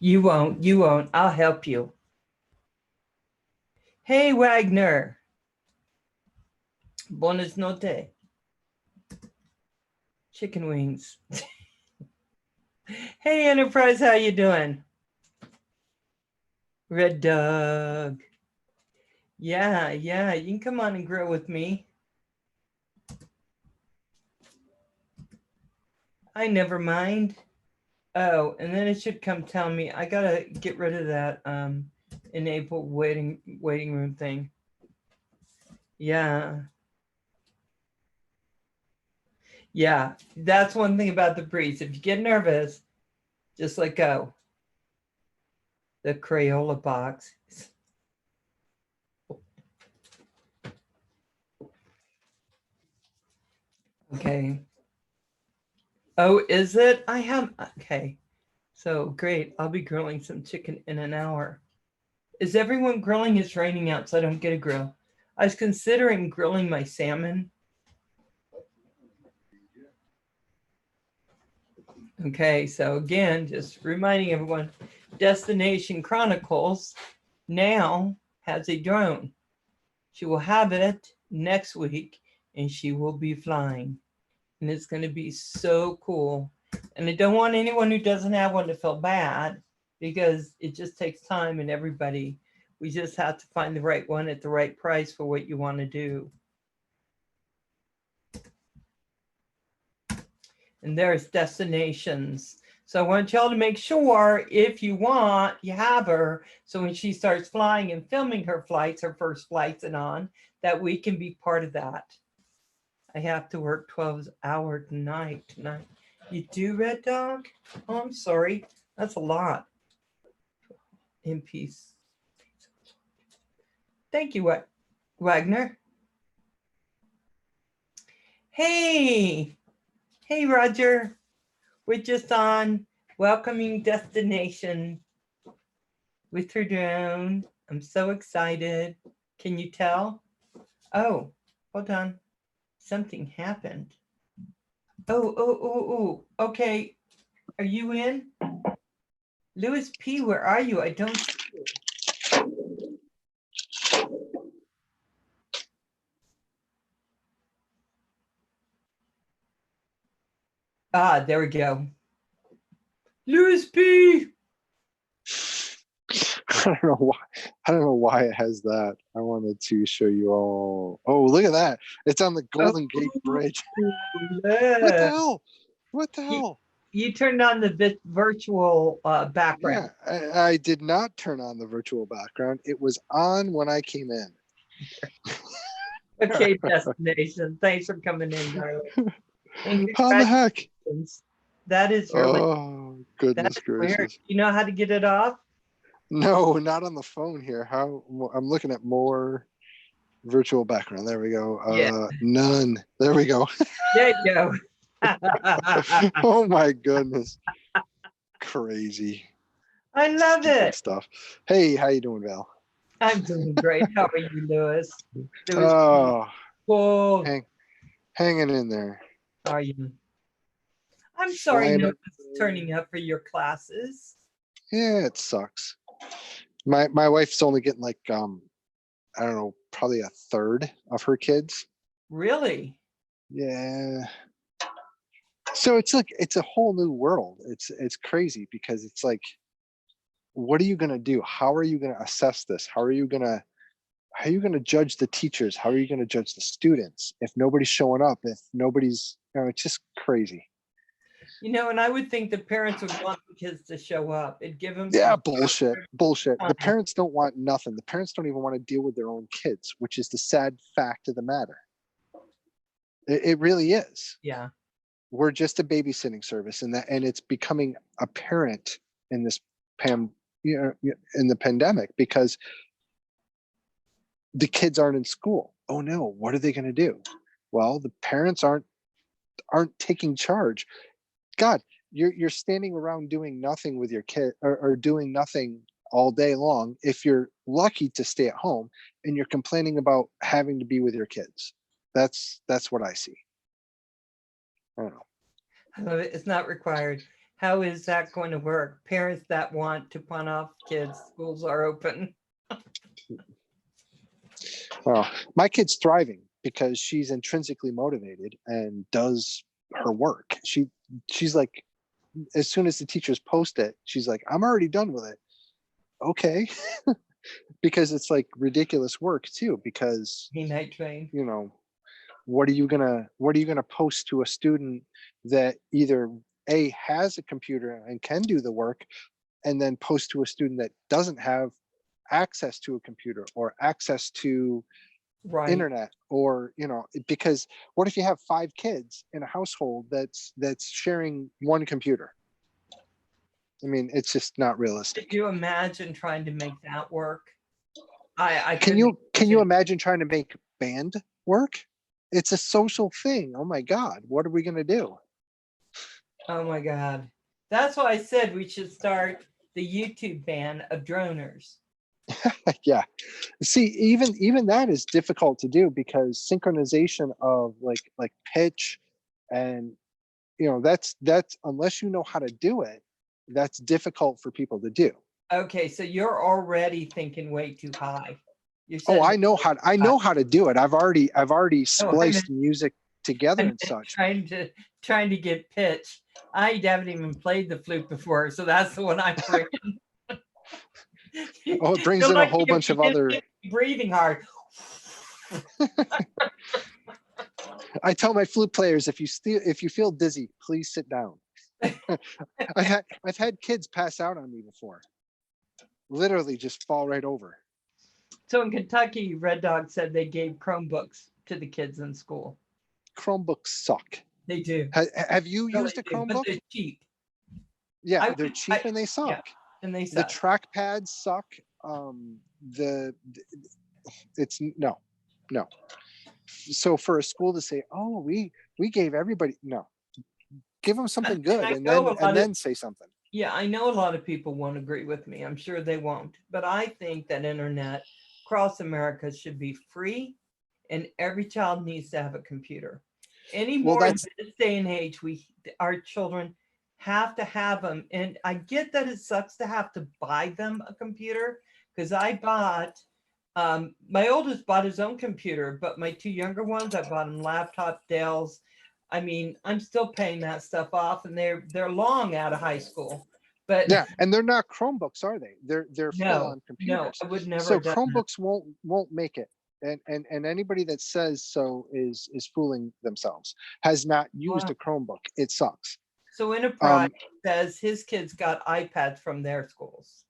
You won't. I'll help you. Hey, Wagner. Buenas noches. Chicken wings. Hey, Enterprise, how you doing? Red Dog. Yeah, you can come on and grill with me. I never mind. Oh, and then it should come tell me I gotta get rid of that enable waiting room thing. Yeah, that's one thing about the breeze. If you get nervous, just let go. The Crayola box. Okay. Oh, is it? Okay. So great. I'll be grilling some chicken in an hour. Is everyone grilling? It's raining out, so I don't get a grill. I was considering grilling my salmon. Okay, so again, just reminding everyone, Destination Chronicles now has a drone. She will have it next week, and she will be flying. And it's going to be so cool. And I don't want anyone who doesn't have one to feel bad, because it just takes time, and we just have to find the right one at the right price for what you want to do. And there's destinations. So I want y'all to make sure, if you want, you have her. So when she starts flying and filming her flights, her first flights and on, that we can be part of that. I have to work 12-hour tonight. You do, Red Dog? Oh, I'm sorry. That's a lot. In peace. Thank you, Wagner. Hey, Roger. We're just on welcoming Destination with her drone. I'm so excited. Can you tell? Oh, hold on. Something happened. Oh. Okay. Are you in? Louis P., where are you? I don't see you. Ah, there we go. Louis P. I don't know why it has that. I wanted to show you all. Oh, look at that. It's on the Golden Gate Bridge. Yeah. What the hell? You turned on the virtual background. Yeah, I did not turn on the virtual background. It was on when I came in. Okay, Destination. Thanks for coming in, darling. How the heck? That is really. Oh, goodness gracious. Weird. You know how to get it off? No, not on the phone here. How? I'm looking at more virtual background. There we go. None. There we go. There you go. Oh my goodness. Crazy. I love it. Stuff. Hey, how you doing, Val? I'm doing great. How are you, Lewis? Lewis, Oh, oh, hang, hanging in there. are you? I'm sorry Flying. no one's turning up for your classes. Yeah, it sucks. My wife's only getting like I don't know, probably a third of her kids. Really? Yeah. So it's like it's a whole new world. It's crazy because it's like, what are you gonna do? How are you gonna assess this? How are you gonna judge the teachers? How are you gonna judge the students if nobody's showing up? If nobody's, it's just crazy. And I would think the parents would want the kids to show up. It'd give them Yeah, some bullshit. The time. parents don't want nothing. The parents don't even want to deal with their own kids, which is the sad fact of the matter. It really is. Yeah. We're just a babysitting service, and it's becoming apparent in this in the pandemic because the kids aren't in school. Oh no, what are they going to do? Well, the parents aren't taking charge. God, you're standing around doing nothing with your kid, or doing nothing all day long if you're lucky to stay at home, and you're complaining about having to be with your kids. That's what I see. I don't know. It's not required. How is that going to work? Parents that want to pawn off kids, schools are open. Well, my kid's thriving because she's intrinsically motivated and does her work. She's like, as soon as the teachers post it, she's like, I'm already done with it. Okay. Because it's like ridiculous work too, because He night train. what are you gonna post to a student that either A, has a computer and can do the work, and then post to a student that doesn't have access to a computer or access to Right. internet, or because what if you have 5 kids in a household that's sharing one computer? I mean, it's just not Could realistic. you imagine trying to make that work? I Can couldn't you imagine trying to make band work? It's a social thing. Oh my God, what are we going to do? Oh my God. That's why I said we should start the YouTube ban of droners. Yeah. See, even that is difficult to do because synchronization of like pitch, and that's unless you know how to do it, that's difficult for people to do. Okay, so you're already thinking way too high. You Oh, said I know how to do it. I've already no, I spliced meant, music together I and meant such. trying to get pitch. I haven't even played the flute before, so that's the one I'm bringing. Oh, it brings You're in a like whole bunch of other. breathing hard. I tell my flute players, if you feel dizzy, please sit down. I've had kids pass out on me before. Literally just fall right over. So in Kentucky, Red Dog said they gave Chromebooks to the kids in school. Chromebooks suck. They do. Have you Really used a do, but Chromebook? they're cheap. Yeah, they're cheap and they Yeah, suck. and they The suck. trackpads suck. It's no. So for a school to say, "Oh, we gave everybody," no, give them something good, I and know a lot of then say something. Yeah, I know a lot of people won't agree with me. I'm sure they won't. But I think that internet across America should be free and every child needs to have a computer. Well, Anymore in that's this day and age, our children have to have them. And I get that it sucks to have to buy them a computer because my oldest bought his own computer, but my 2 younger ones, I bought them laptop Dells. I mean, I'm still paying that stuff off, and they're long out of high school. But yeah, and they're not Chromebooks, are they? They're full no, on no, computers. I would never So have done that. Chromebooks won't make it. And anybody that says so is fooling themselves. Has not used Wow. a Chromebook. It sucks. So Enterprise Um, says his kids got iPads from their schools.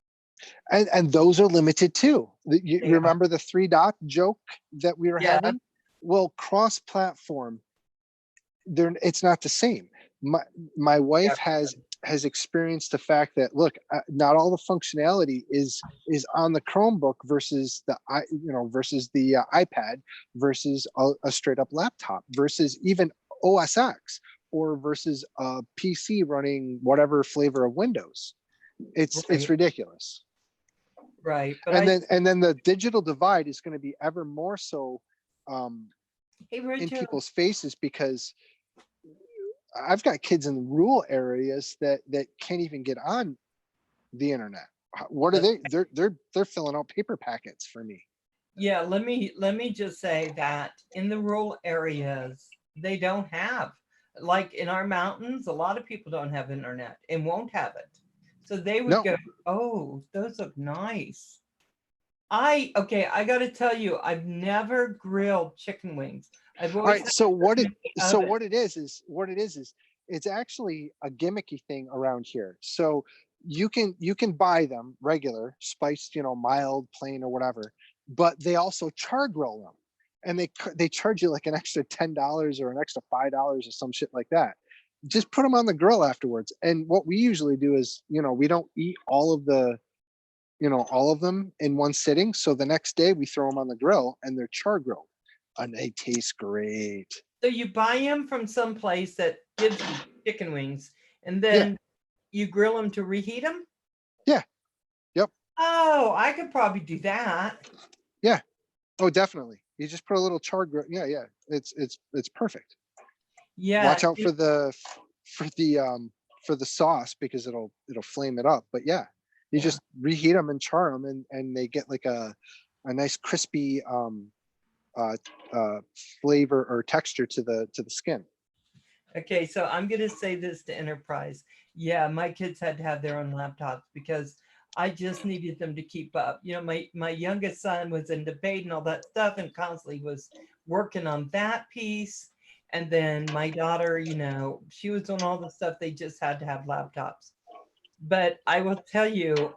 and those are limited too. You They are. remember the 3 dot joke that we were Yeah. having? Well, cross-platform, it's not the same. My Yeah. wife has experienced the fact that, look, not all the functionality is on the Chromebook versus the iPad versus a straight up laptop versus even OS X or versus a PC running whatever flavor of Windows. It's Right. ridiculous. right. But And then the digital divide is going to be ever more so hey, in Richard, people's faces, because I've got kids in rural areas that can't even get on the internet. What are they? They're filling out paper packets for me. yeah, let me just say that in the rural areas, they don't have, like in our mountains, a lot of people don't have internet and won't have it. So they would No. go, "Oh, those look nice." Okay, I got to tell you, I've never grilled chicken wings. I've All always right. had So them what in it the so oven. what it is it's actually a gimmicky thing around here. So you can buy them regular, spiced, mild, plain, or whatever, but they also char grill them, and they charge you like an extra $10 or an extra $5 or some shit like that. Just put them on the grill afterwards. And what we usually do is, we don't eat all of them in one sitting. So the next day we throw them on the grill and they're char grilled, and they taste great. So you buy them from some place that gives you chicken wings, and Yeah. then you grill them to reheat them. Yeah. Yep. Oh, I could probably do that. Yeah. Oh, definitely. You just put a little char grill. Yeah. Yeah. It's perfect. Yeah, Watch out for the sauce, because it'll flame it up. But yeah, you yeah. just reheat them and char them, and they get like a nice crispy uh, uh, flavor or texture to the skin. Okay, so I'm going to say this to Enterprise. Yeah, my kids had to have their own laptops because I just needed them to keep up. My youngest son was in debate and all that stuff and constantly was working on that piece. And then my daughter, she was on all the stuff. They just had to have laptops. But I will tell you,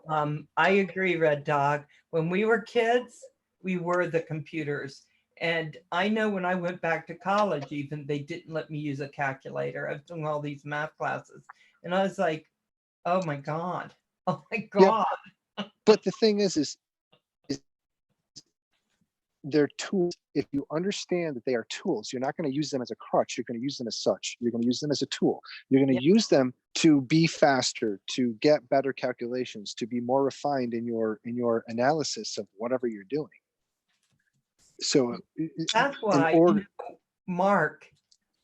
I agree, Red Dog. When we were kids, we were the computers. And I know when I went back to college, even they didn't let me use a calculator. I was doing all these math classes. And I was like, oh my God. Oh my Yep. God. But the thing is they're tools. If you understand that they are tools, you're not going to use them as a crutch. You're going to use them as such. You're going to use them as a tool. You're going Yeah, to use them to be faster, to get better calculations, to be more refined in your analysis of whatever you're doing. So that's in why, order, Mark,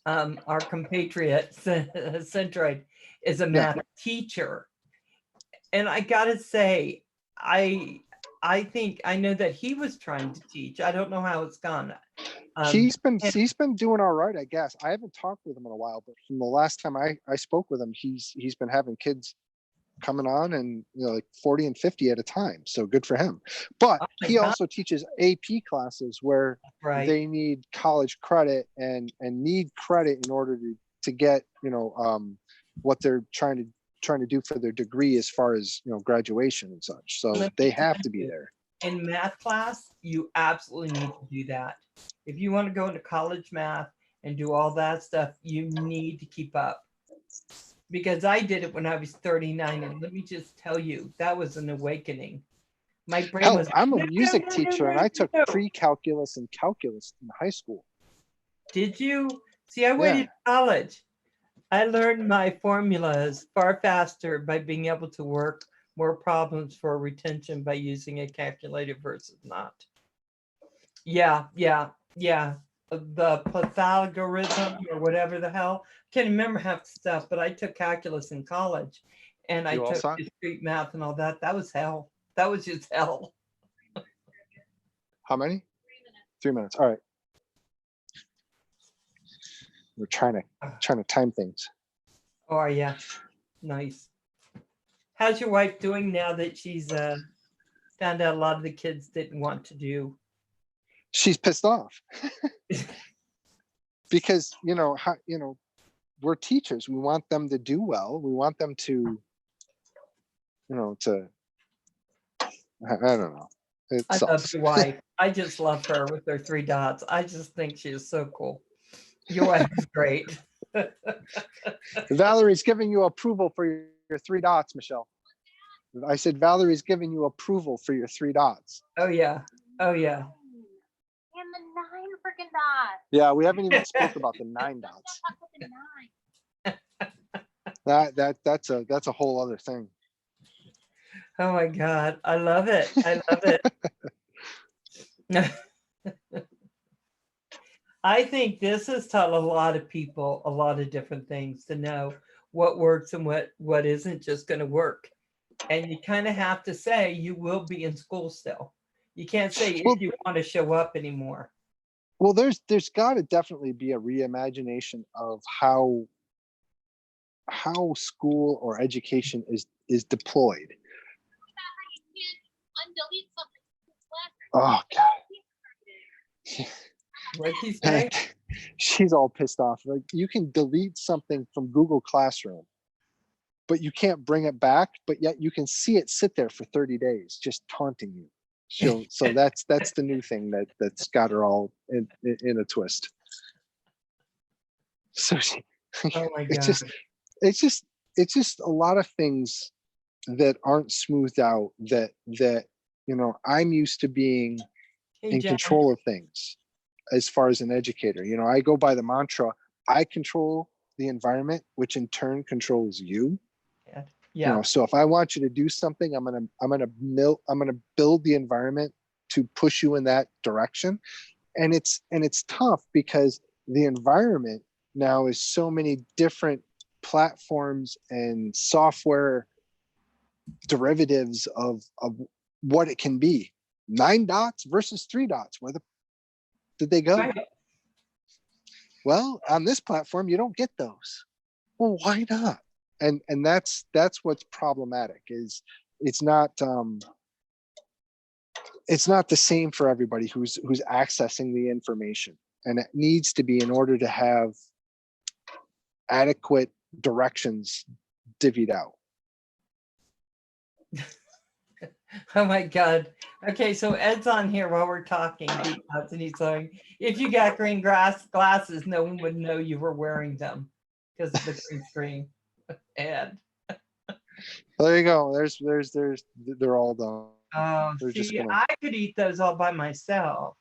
our compatriot, Centroid, is a yeah, math teacher. And I gotta say, I I think I know that he was trying to teach. I don't know how it's gone. Um, and he's been doing all right, I guess. I haven't talked with him in a while, but from the last time I spoke with him, he's been having kids coming on, and like 40 and 50 at a time. So good for him. But oh my he God, also teaches AP classes where right? they need college credit, and need credit in order to get what they're trying to do for their degree, as far as graduation and such. So Let they me have tell to be you, there. in math class, you absolutely need to do that. If you want to go into college math and do all that stuff, you need to keep up. Because I did it when I was 39, and let me just tell you, that was an awakening. My brain Hell, was like, I'm a no, no, music no, no, teacher, and no, I took no. pre-calculus and calculus in high school. Did you? See, I waited Yeah. to college. I learned my formulas far faster by being able to work more problems for retention by using a calculator versus not. Yeah, yeah, yeah. The Pythagorean or whatever the hell. Can't remember half the stuff, but I took calculus in college and I You all took saw? discrete math and all that. That was hell. That was just hell. How many? 3 minutes. All right. We're trying to time things. Oh, yeah. Nice. How's your wife doing now that she's found out a lot of the kids didn't want to do? She's pissed off because we're teachers. We want them to do well. We want them to I don't know. It I love sucks. your wife. I just love her with her three dots. I just think she is so cool. Your wife is great. Valerie's giving you approval for your 3 dots, Michelle. I said Valerie's giving you approval for your 3 dots. Oh yeah. Oh yeah. And the 9 freaking dots. Yeah, we haven't even spoke about the 9 dots. The 9. That's a whole other thing. Oh my God. I love it. I love it. I think this has taught a lot of people a lot of different things to know what works and what isn't just going to work. And you kind of have to say you will be in school still. You can't say if Well, you want to show up anymore. well, there's got to definitely be a reimagination of how school or education is deployed. Oh God. What'd he say? Heck, she's all pissed off. Like, you can delete something from Google Classroom, but you can't bring it back, but yet you can see it sit there for 30 days just taunting you. So that's the new thing that's got her all in a twist. So Oh my it's God. just it's just it's just a lot of things that aren't smoothed out, that I'm used to being Hey, in Jen. control of things. As far as an educator, I go by the mantra, I control the environment, which in turn controls you. Yeah. So if I want you to do something, I'm gonna build the environment to push you in that direction. And it's tough because the environment now is so many different platforms and software derivatives of what it can be. 9 dots versus 3 dots. Where did they go? Right. Well, on this platform, you don't get those. Well, why not? And that's what's problematic. Is it's not the same for everybody who's accessing the information, and it needs to be, in order to have adequate directions divvied out. Oh my God. Okay, so Ed's on here while we're talking, and he's saying, if you got green glasses, no one would know you were wearing them because of the green screen. Ed. There you go. They're all done. Oh, They're just see, gonna. I could eat those all by myself.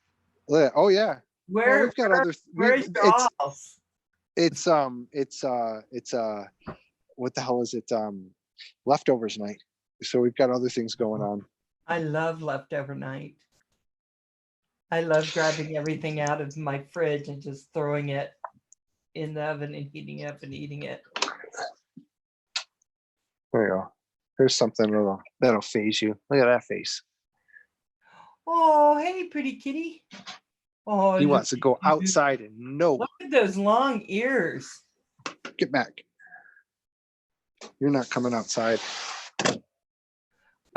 Oh yeah. Well, we've got other. Where's your house? It's what the hell is it? Leftovers night. So we've got other things going on. I love leftover night. I love grabbing everything out of my fridge and just throwing it in the oven and heating up and eating it. There you go. There's something that'll phase you. Look at that face. Oh, hey, pretty kitty. Oh, He wants to go outside and no. Look at those long ears. Get back. You're not coming outside.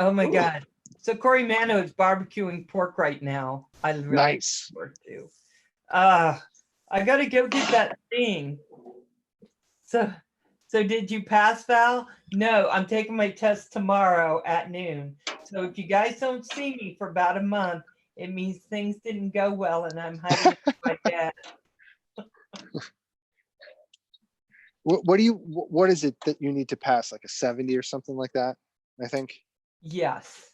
Oh my God. So Corey Mano is barbecuing pork right now. I really Nice. pork too. I gotta go get that thing. So did you pass, Val? No, I'm taking my test tomorrow at noon. So if you guys don't see me for about a month, it means things didn't go well and I'm hiding with my dad. What is it that you need to pass? Like a 70 or something like that, I think. Yes.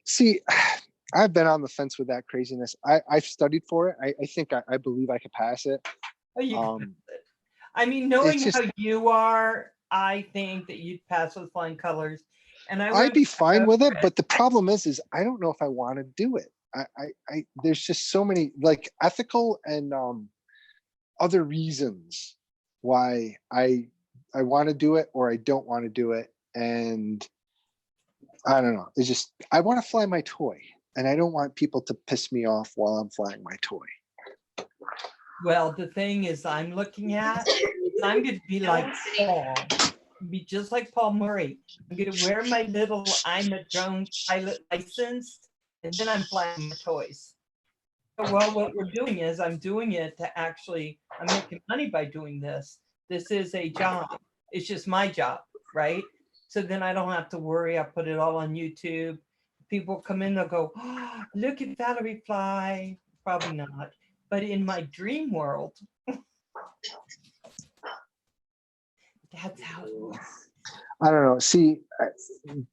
See, I've been on the fence with that craziness. I've studied for it. I think I believe I could pass it. Oh, you can pass it. I mean, knowing just, how you are, I think that you'd pass with flying colors. And I'd be fine with it, but the problem is I don't know if I want to do it. I there's just so many, like, ethical and other reasons why I want to do it or I don't want to do it. And I don't know. It's just, I want to fly my toy and I don't want people to piss me off while I'm flying my toy. Well, the thing is, I'm looking at, I'm going to be like Paul, be just like Paul Murray. I'm going to wear my little I'm a drone pilot license, and then I'm flying my toys. Well, what we're doing is I'm doing it to actually, I'm making money by doing this. This is a job. It's just my job, right? So then I don't have to worry. I put it all on YouTube. People come in, they'll go, oh, look at Valerie fly. Probably not. But in my dream world, that's how it works. I don't know. See,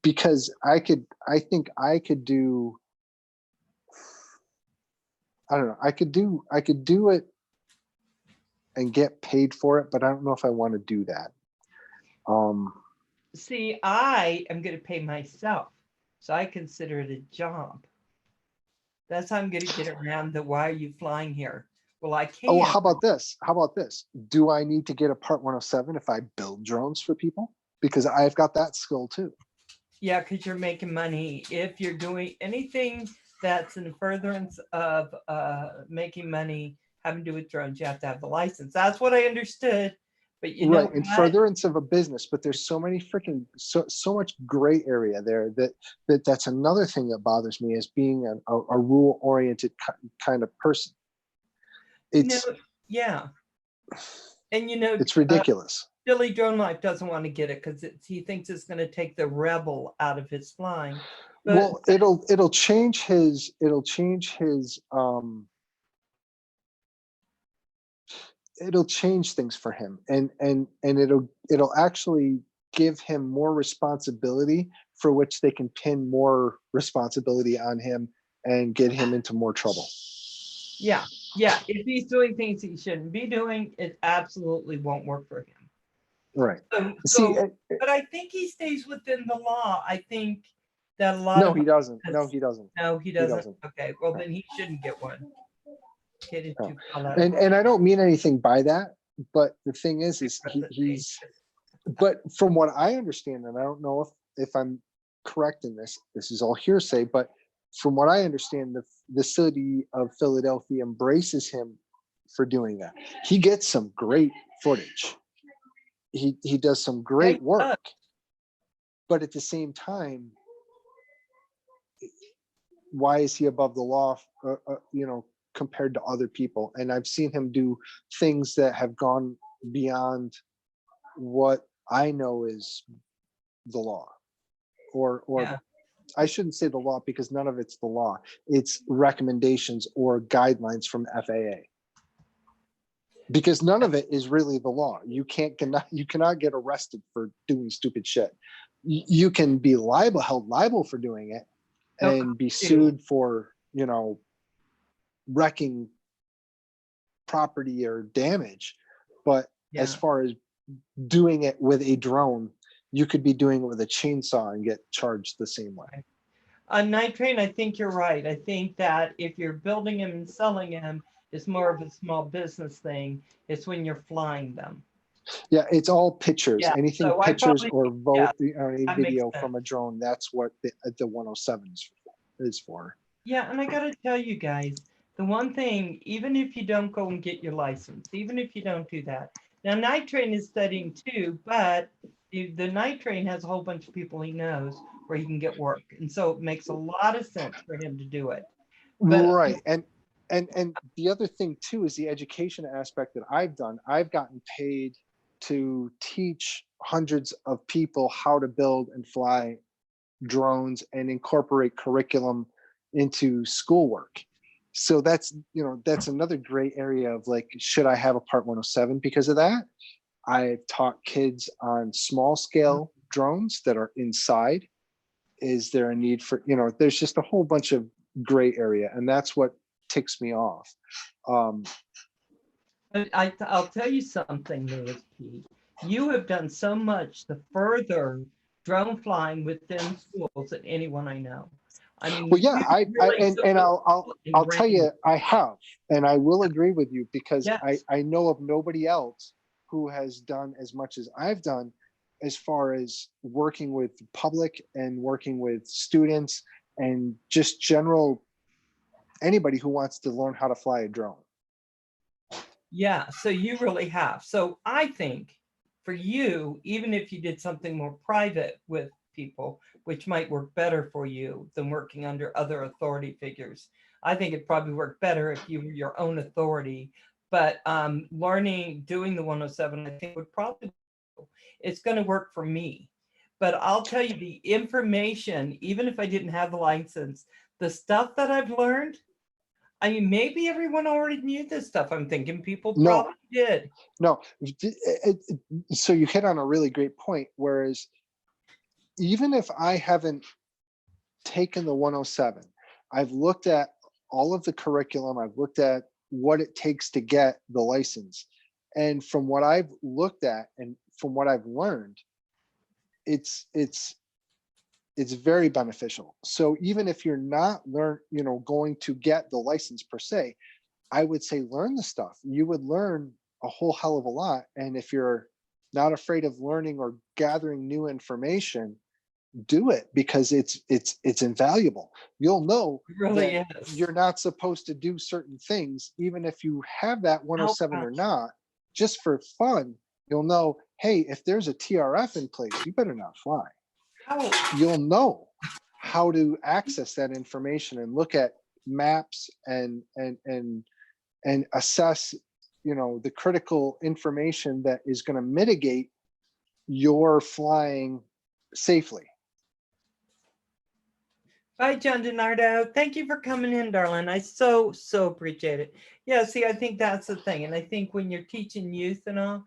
because I think I could do, I don't know. I could do it and get paid for it, but I don't know if I want to do that. See, I am going to pay myself. So I consider it a job. That's how I'm going to get around the why are you flying here? Well, I Oh, can. how about this? How about this? Do I need to get a Part 107 if I build drones for people? Because I've got that skill too. Yeah, because you're making money. If you're doing anything that's in furtherance of making money, having to do with drones, you have to have the license. That's what I understood. But you know Right, in what? furtherance of a business, but there's so many freaking so much gray area there that's another thing that bothers me as being a rule oriented kind of person. No, It's yeah. And you know, it's ridiculous. Billy Drone Life doesn't want to get it because he thinks it's going to take the rebel out of his flying. But Well, it'll change his it'll change things for him, and it'll actually give him more responsibility for which they can pin more responsibility on him and get him into more trouble. yeah, yeah, if he's doing things he shouldn't be doing, it absolutely won't work for him. Right. So, See, but I think he stays within the law. I think that a lot no, of he doesn't. No, us, he doesn't. no, he He doesn't. doesn't. Okay, well then he shouldn't get one. Okay, did No. you call that? And I don't mean anything by that, but the thing is Representation. but from what I understand, and I don't know if I'm correct in this, this is all hearsay, but from what I understand, the city of Philadelphia embraces him for doing that. He gets some great footage. He does some great work, but at the same time, why is he above the law? Compared to other people, and I've seen him do things that have gone beyond what I know is the law, or Yeah, I shouldn't say the law because none of it's the law. It's recommendations or guidelines from FAA. Because none of it is really the law. You cannot get arrested for doing stupid shit. You can be held liable for doing it and be sued for, wrecking property or damage. But as yeah. far as doing it with a drone, you could be doing it with a chainsaw and get charged the same way. On Night Train, I think you're right. I think that if you're building them and selling them, it's more of a small business thing. It's when you're flying them. Yeah, it's all pictures. Yeah. Anything So I pictures probably, or yeah, a that makes video sense. from a drone, that's what the 107 is for. Yeah, and I got to tell you guys, the one thing, even if you don't go and get your license, even if you don't do that, now Night Train is studying too, but the Night Train has a whole bunch of people he knows where he can get work, and so it makes a lot of sense for him to do it. But Right. And the other thing too is the education aspect that I've done. I've gotten paid to teach hundreds of people how to build and fly drones and incorporate curriculum into schoolwork. So that's another gray area of like, should I have a Part 107 because of that? I've taught kids on small scale drones that are inside. Is there a need for, there's just a whole bunch of gray area, and that's what ticks me off. Um, I'll tell you something, Louis P. You have done so much to further drone flying within schools than anyone I know. I mean, well, yeah, you I really took and it I'll tell ingrained. you, I have, and I will agree with you because Yes. I know of nobody else who has done as much as I've done as far as working with the public and working with students and just general anybody who wants to learn how to fly a drone. Yeah, so you really have. So I think for you, even if you did something more private with people, which might work better for you than working under other authority figures, I think it probably worked better if you were your own authority. But learning, doing the 107, I think would probably, it's going to work for me. But I'll tell you the information, even if I didn't have the license, the stuff that I've learned, I mean, maybe everyone already knew this stuff. I'm thinking people No, probably did. no. So you hit on a really great point. Whereas even if I haven't taken the 107, I've looked at all of the curriculum, I've looked at what it takes to get the license. And from what I've looked at and from what I've learned, it's very beneficial. So even if you're not going to get the license per se, I would say learn the stuff. You would learn a whole hell of a lot. And if you're not afraid of learning or gathering new information, do it, because it's invaluable. You'll know It really that is. you're not supposed to do certain things, even if you have that 107 or not, just for fun. You'll know, hey, if there's a TRF in place, you better not fly. How, You'll know how to access that information and look at maps and assess, the critical information that is going to mitigate your flying safely. Bye, John DiNardo. Thank you for coming in, darling. I so appreciate it. Yeah, see, I think that's the thing. And I think when you're teaching youth and all,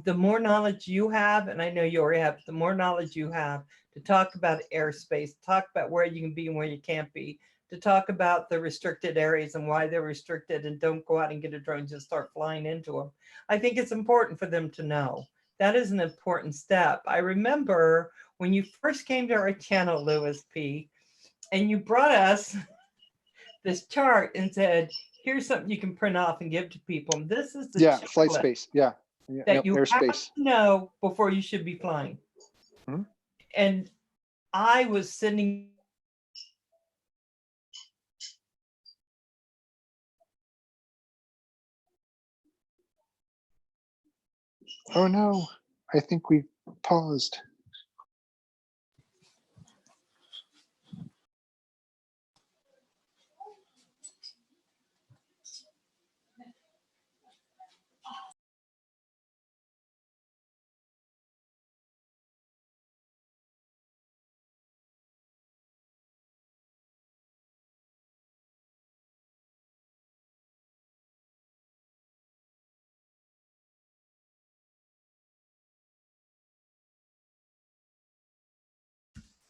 the more knowledge you have, and I know you already have, the more knowledge you have to talk about airspace, talk about where you can be and where you can't be, to talk about the restricted areas and why they're restricted, and don't go out and get a drone, just start flying into them. I think it's important for them to know. That is an important step. I remember when you first came to our channel, Louis P., and you brought us this chart and said, here's something you can print off and give to people. This is the Flight checklist space. That you have airspace. to know before you should be flying. Mhm. And I was sitting. Oh no, I think we paused.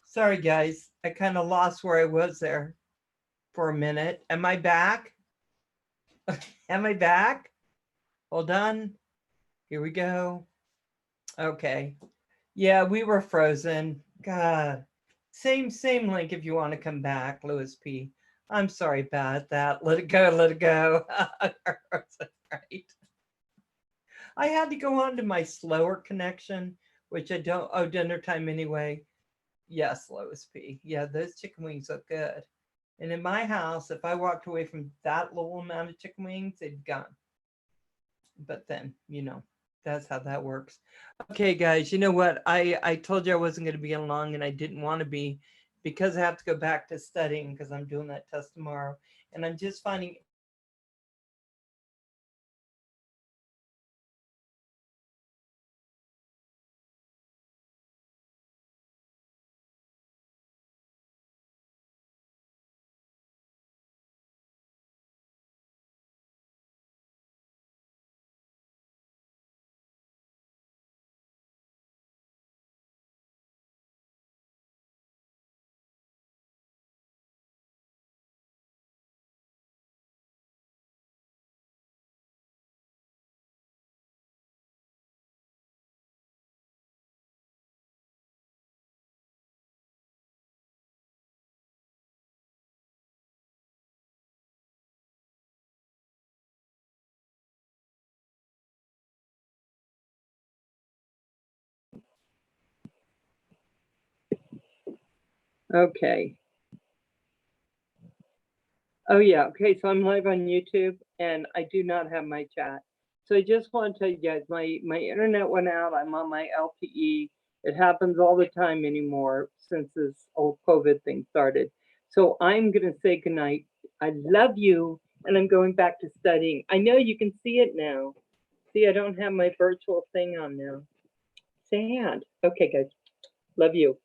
Sorry, guys. I kind of lost where I was there for a minute. Am I back? Am I back? Hold on. Here we go. Okay. Yeah, we were frozen. God. Same link if you want to come back, Louis P. I'm sorry about that. Let it go, let it go. Right. I had to go on to my slower connection, which I don't, oh, dinner time anyway. Yes, Lois P. Yeah, those chicken wings look good. And in my house, if I walked away from that little amount of chicken wings, they'd gone. But then, that's how that works. Okay, guys, you know what? I told you I wasn't going to be long, and I didn't want to be, because I have to go back to studying because I'm doing that test tomorrow. And I'm just finding okay. Oh yeah, okay, so I'm live on YouTube and I do not have my chat. So I just want to tell you guys, my internet went out. I'm on my LTE. It happens all the time anymore since this old COVID thing started. So I'm gonna say goodnight. I love you, and I'm going back to studying. I know you can see it now. See, I don't have my virtual thing on now. Sad. Okay, guys. Love you.